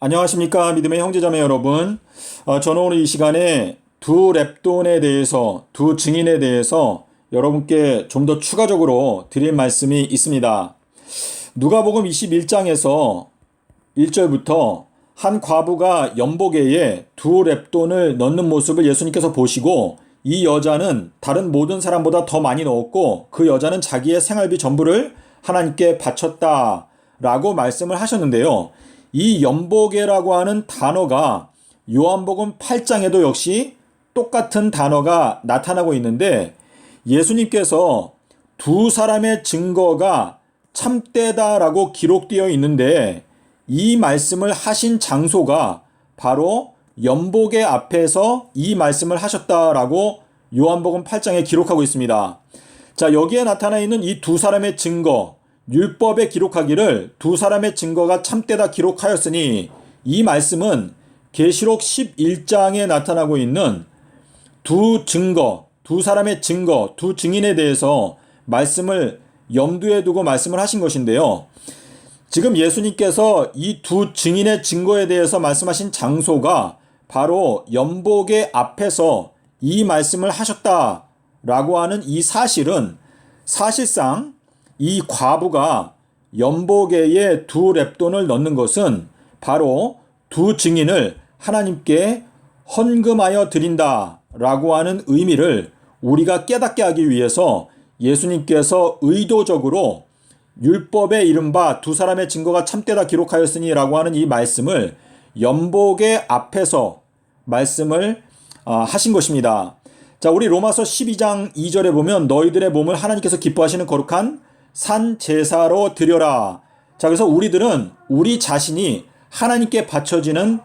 안녕하십니까 믿음의 형제자매 여러분. 저는 오늘 이 시간에 두 렙돈에 대해서, 두 증인에 대해서 여러분께 좀 더 추가적으로 드릴 말씀이 있습니다. 누가복음 21장에서 1절부터 한 과부가 연보계에 두 렙돈을 넣는 모습을 예수님께서 보시고, 이 여자는 다른 모든 사람보다 더 많이 넣었고 그 여자는 자기의 생활비 전부를 하나님께 바쳤다 라고 말씀을 하셨는데요. 이 연보계라고 하는 단어가 요한복음 8장에도 역시 똑같은 단어가 나타나고 있는데, 예수님께서 두 사람의 증거가 참되다라고 기록되어 있는데, 이 말씀을 하신 장소가 바로 연보계 앞에서 이 말씀을 하셨다라고 요한복음 8장에 기록하고 있습니다. 자, 여기에 나타나 있는 이 두 사람의 증거, 율법에 기록하기를 두 사람의 증거가 참되다 기록하였으니, 이 말씀은 계시록 11장에 나타나고 있는 두 증거, 두 사람의 증거, 두 증인에 대해서 말씀을 염두에 두고 말씀을 하신 것인데요. 지금 예수님께서 이 두 증인의 증거에 대해서 말씀하신 장소가 바로 연보계 앞에서 이 말씀을 하셨다라고 하는 이 사실은, 사실상 이 과부가 연보계에 두 렙돈을 넣는 것은 바로 두 증인을 하나님께 헌금하여 드린다라고 하는 의미를 우리가 깨닫게 하기 위해서 예수님께서 의도적으로 율법에 이른바 두 사람의 증거가 참되다 기록하였으니 라고 하는 이 말씀을 연보계 앞에서 말씀을 하신 것입니다. 자, 우리 로마서 12장 2절에 보면 너희들의 몸을 하나님께서 기뻐하시는 거룩한 산 제사로 드려라. 자, 그래서 우리들은 우리 자신이 하나님께 바쳐지는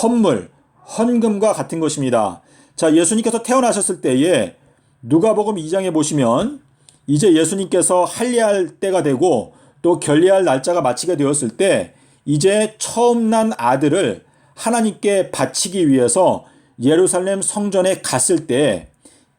헌물, 헌금과 같은 것입니다. 자, 예수님께서 태어나셨을 때에 누가복음 2장에 보시면 이제 예수님께서 할례할 때가 되고 또 결례할 날짜가 마치게 되었을 때, 이제 처음 난 아들을 하나님께 바치기 위해서 예루살렘 성전에 갔을 때,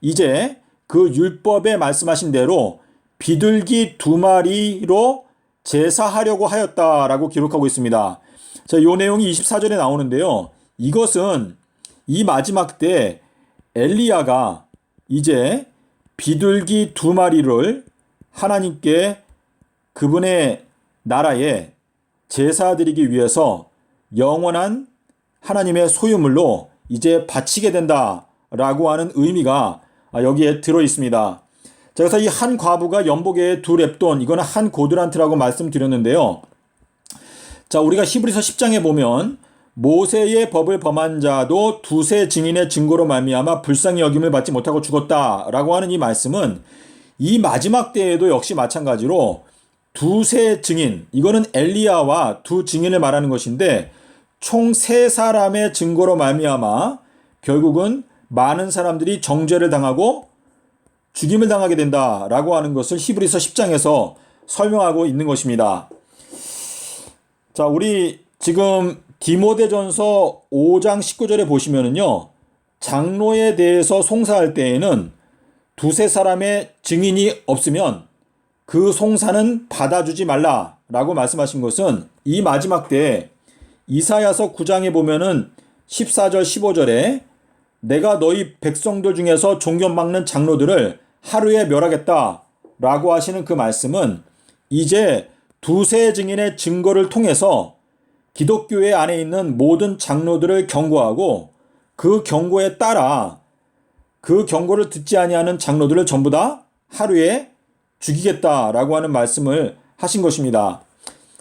이제 그 율법에 말씀하신 대로 비둘기 2마리로 제사하려고 하였다라고 기록하고 있습니다. 자, 이 내용이 24절에 나오는데요. 이것은 이 마지막 때 엘리야가 이제 비둘기 2마리를 하나님께 그분의 나라에 제사드리기 위해서 영원한 하나님의 소유물로 이제 바치게 된다라고 하는 의미가 여기에 들어 있습니다. 자, 그래서 이 한 과부가 연보계의 두 렙돈, 이거는 한 고드란트라고 말씀드렸는데요. 자, 우리가 히브리서 10장에 보면 모세의 법을 범한 자도 두세 증인의 증거로 말미암아 불쌍히 여김을 받지 못하고 죽었다라고 하는 이 말씀은 이 마지막 때에도 역시 마찬가지로 두세 증인, 이거는 엘리야와 두 증인을 말하는 것인데, 총 세 사람의 증거로 말미암아 결국은 많은 사람들이 정죄를 당하고 죽임을 당하게 된다라고 하는 것을 히브리서 10장에서 설명하고 있는 것입니다. 자, 우리 지금 디모데전서 5장 19절에 보시면은요, 장로에 대해서 송사할 때에는 두세 사람의 증인이 없으면 그 송사는 받아주지 말라라고 말씀하신 것은, 이 마지막 때에 이사야서 9장에 보면은 14절 15절에 내가 너희 백성들 중에서 종견 막는 장로들을 하루에 멸하겠다라고 하시는 그 말씀은, 이제 두세 증인의 증거를 통해서 기독교회 안에 있는 모든 장로들을 경고하고 그 경고에 따라 그 경고를 듣지 아니하는 장로들을 전부 다 하루에 죽이겠다라고 하는 말씀을 하신 것입니다.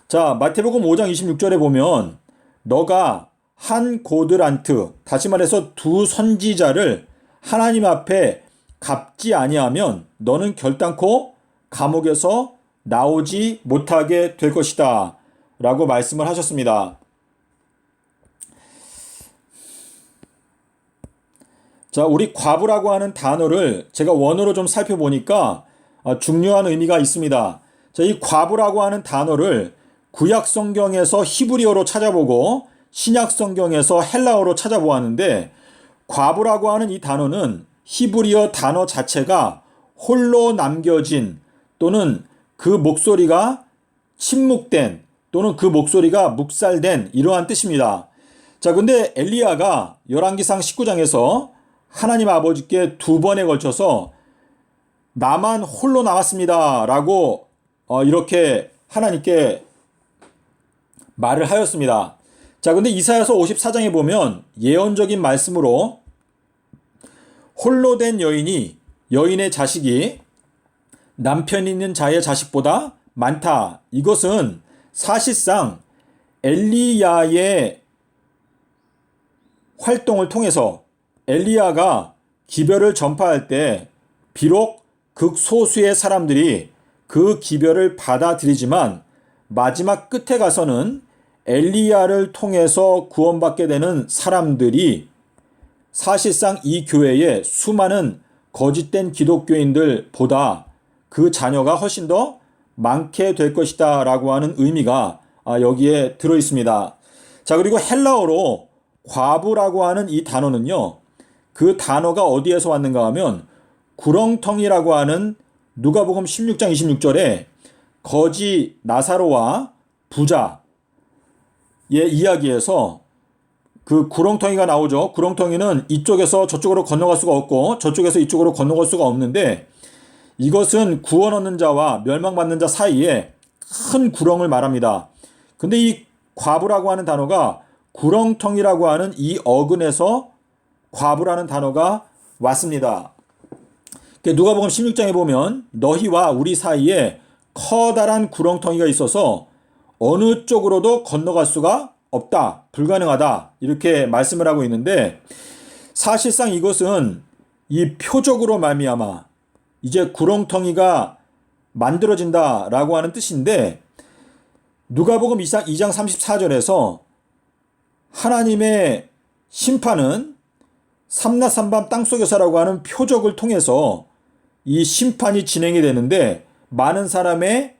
자, 마태복음 5장 26절에 보면 너가 한 고드란트, 다시 말해서 두 선지자를 하나님 앞에 갚지 아니하면 너는 결단코 감옥에서 나오지 못하게 될 것이다 라고 말씀을 하셨습니다. 자, 우리 과부라고 하는 단어를 제가 원어로 좀 살펴보니까 중요한 의미가 있습니다. 자, 이 과부라고 하는 단어를 구약 성경에서 히브리어로 찾아보고 신약 성경에서 헬라어로 찾아보았는데, 과부라고 하는 이 단어는 히브리어 단어 자체가 홀로 남겨진 또는 그 목소리가 침묵된 또는 그 목소리가 묵살된 이러한 뜻입니다. 자, 근데 엘리야가 열왕기상 19장에서 하나님 아버지께 두 번에 걸쳐서 나만 홀로 남았습니다 라고 이렇게 하나님께 말을 하였습니다. 자, 근데 이사야서 54장에 보면 예언적인 말씀으로 홀로 된 여인의 자식이 남편 있는 자의 자식보다 많다. 이것은 사실상 엘리야의 활동을 통해서 엘리야가 기별을 전파할 때 비록 극소수의 사람들이 그 기별을 받아들이지만 마지막 끝에 가서는 엘리야를 통해서 구원받게 되는 사람들이 사실상 이 교회의 수많은 거짓된 기독교인들보다 그 자녀가 훨씬 더 많게 될 것이다 라고 하는 의미가 여기에 들어 있습니다. 자, 그리고 헬라어로 과부라고 하는 이 단어는요, 그 단어가 어디에서 왔는가 하면 구렁텅이라고 하는 누가복음 16장 26절에 거지 나사로와 부자의 이야기에서 그 구렁텅이가 나오죠. 구렁텅이는 이쪽에서 저쪽으로 건너갈 수가 없고 저쪽에서 이쪽으로 건너갈 수가 없는데, 이것은 구원 얻는 자와 멸망받는 자 사이에 큰 구렁을 말합니다. 근데 이 과부라고 하는 단어가 구렁텅이라고 하는 이 어근에서 과부라는 단어가 왔습니다. 누가복음 16장에 보면 너희와 우리 사이에 커다란 구렁텅이가 있어서 어느 쪽으로도 건너갈 수가 없다, 불가능하다, 이렇게 말씀을 하고 있는데, 사실상 이것은 이 표적으로 말미암아 이제 구렁텅이가 만들어진다라고 하는 뜻인데, 누가복음 2장 34절에서 하나님의 심판은 삼라삼밤 땅속에서라고 하는 표적을 통해서 이 심판이 진행이 되는데, 많은 사람의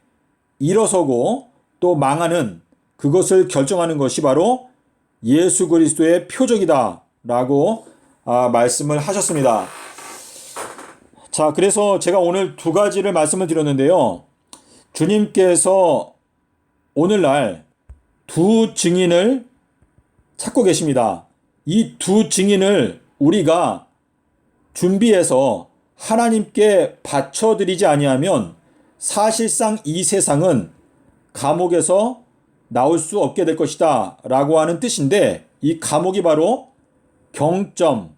일어서고 또 망하는 그것을 결정하는 것이 바로 예수 그리스도의 표적이다 라고 말씀을 하셨습니다. 자, 그래서 제가 오늘 두 가지를 말씀을 드렸는데요. 주님께서 오늘날 두 증인을 찾고 계십니다. 이 두 증인을 우리가 준비해서 하나님께 바쳐드리지 아니하면 사실상 이 세상은 감옥에서 나올 수 없게 될 것이다 라고 하는 뜻인데, 이 감옥이 바로 경점,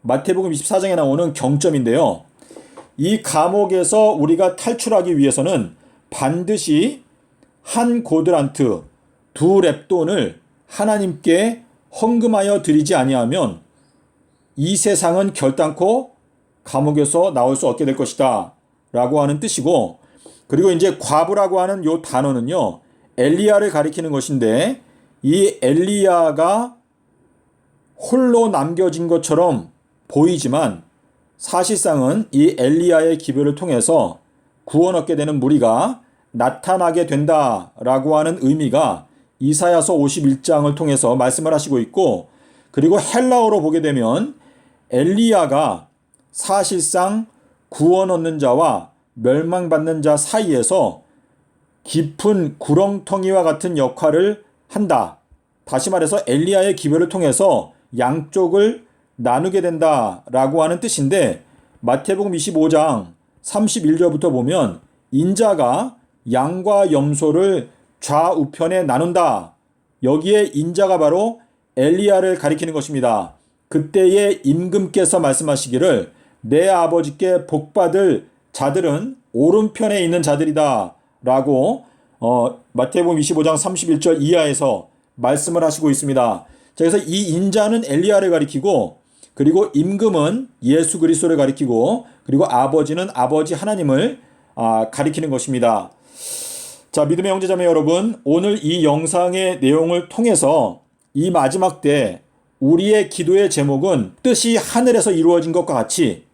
마태복음 24장에 나오는 경점인데요. 이 감옥에서 우리가 탈출하기 위해서는 반드시 한 고드란트, 두 렙돈을 하나님께 헌금하여 드리지 아니하면 이 세상은 결단코 감옥에서 나올 수 없게 될 것이다 라고 하는 뜻이고, 그리고 이제 과부라고 하는 이 단어는요, 엘리야를 가리키는 것인데, 이 엘리야가 홀로 남겨진 것처럼 보이지만 사실상은 이 엘리야의 기별을 통해서 구원 얻게 되는 무리가 나타나게 된다라고 하는 의미가 이사야서 51장을 통해서 말씀을 하시고 있고, 그리고 헬라어로 보게 되면 엘리야가 사실상 구원 얻는 자와 멸망받는 자 사이에서 깊은 구렁텅이와 같은 역할을 한다. 다시 말해서 엘리야의 기별을 통해서 양쪽을 나누게 된다라고 하는 뜻인데, 마태복음 25장 31절부터 보면 인자가 양과 염소를 좌우편에 나눈다. 여기에 인자가 바로 엘리야를 가리키는 것입니다. 그때에 임금께서 말씀하시기를 내 아버지께 복받을 자들은 오른편에 있는 자들이다 라고 마태복음 25장 31절 이하에서 말씀을 하시고 있습니다. 그래서 이 인자는 엘리야를 가리키고, 그리고 임금은 예수 그리스도를 가리키고, 그리고 아버지는 아버지 하나님을 가리키는 것입니다. 자, 믿음의 형제자매 여러분, 오늘 이 영상의 내용을 통해서 이 마지막 때 우리의 기도의 제목은 뜻이 하늘에서 이루어진 것과 같이,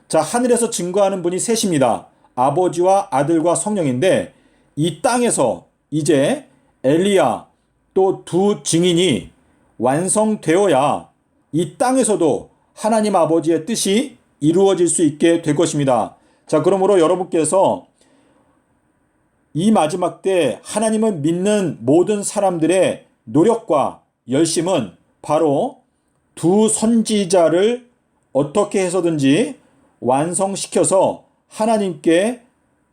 자, 하늘에서 증거하는 분이 셋입니다. 아버지와 아들과 성령인데, 이 땅에서 이제 엘리야 또 두 증인이 완성되어야 이 땅에서도 하나님 아버지의 뜻이 이루어질 수 있게 될 것입니다. 자, 그러므로 여러분께서 이 마지막 때 하나님을 믿는 모든 사람들의 노력과 열심은 바로 두 선지자를 어떻게 해서든지 완성시켜서 하나님께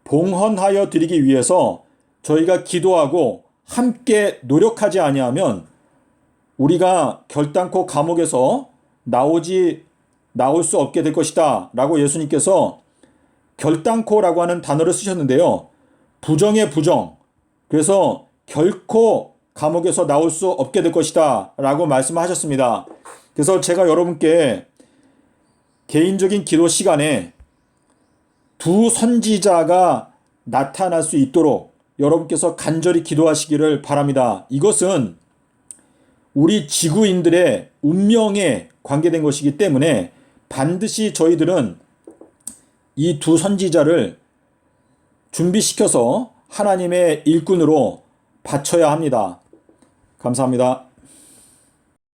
봉헌하여 드리기 위해서 저희가 기도하고 함께 노력하지 아니하면 우리가 결단코 감옥에서 나올 수 없게 될 것이다 라고 예수님께서 결단코라고 하는 단어를 쓰셨는데요. 부정의 부정. 그래서 결코 감옥에서 나올 수 없게 될 것이다 라고 말씀하셨습니다. 그래서 제가 여러분께 개인적인 기도 시간에 두 선지자가 나타날 수 있도록 여러분께서 간절히 기도하시기를 바랍니다. 이것은 우리 지구인들의 운명에 관계된 것이기 때문에 반드시 저희들은 이 두 선지자를 준비시켜서 하나님의 일꾼으로 바쳐야 합니다. 감사합니다.